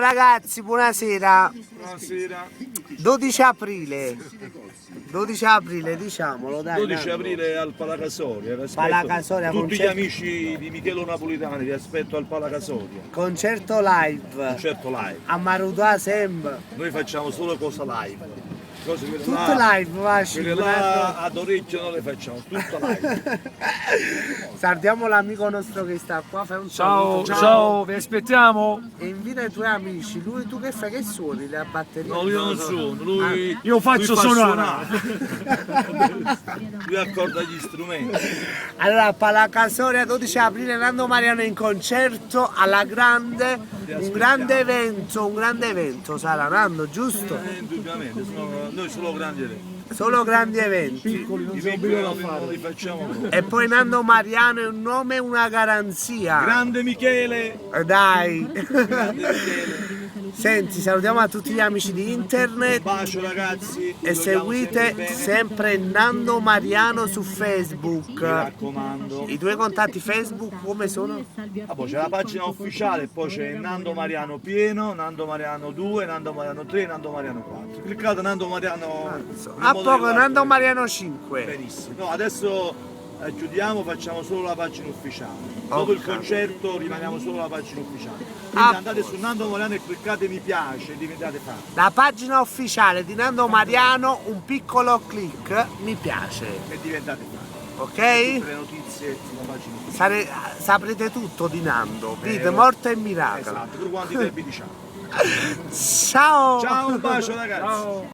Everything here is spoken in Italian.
ragazzi, buonasera. Buonasera. 12 aprile. 12 aprile, diciamolo, dai. 12 aprile al Palacasoria. Palacasoria, tutti concerto. gli amici di Michelo Napolitani, vi aspetto al Palacasoria. Concerto live. Concerto live. A Marutà sempre. Noi facciamo solo cose live. Cose quelle Tutto là, live, va. quelle là ad orecchio non le facciamo, tutto live. Salutiamo l'amico nostro che sta qua, fai un Ciao, saluto. ciao, vi aspettiamo. E invita i tuoi amici. Lui, tu che fai? Che suoni la batteria? No, io non suono, lui, Io faccio lui fa suonare. Lui accorda gli strumenti. Allora, Palacasoria 12 aprile, Nando Mariano in concerto alla grande, un grande evento sarà, Nando, giusto? Indubbiamente, noi solo grandi eventi. Solo grandi eventi. I piccoli non li facciamo noi. E poi Nando Mariano è un nome e una garanzia. Grande Michele! Dai. Grande Michele! Senti, salutiamo a tutti gli amici di internet Un bacio ragazzi! e vi vogliamo seguite sempre sempre Nando Mariano su bene. Mi Facebook. raccomando. I tuoi contatti Facebook come sono? Poi c'è la pagina ufficiale, poi c'è Nando Mariano pieno, Nando Mariano 2, Nando Mariano 3, Nando Mariano 4. Cliccate Nando Mariano. A poco Nando Mariano 5. Benissimo. No, adesso chiudiamo, facciamo solo la pagina ufficiale. Dopo il concerto rimaniamo solo la pagina ufficiale. Quindi andate su Nando Mariano e cliccate mi piace e diventate fan. La pagina ufficiale di Nando Mariano, un piccolo click, mi piace. E diventate fan. Ok? Tutte le notizie sulla pagina ufficiale. Saprete tutto di Nando, vita, morte e miracolo. Esatto, per quanti tempi diciamo. Ciao! Ciao, un bacio ragazzi! Ciao.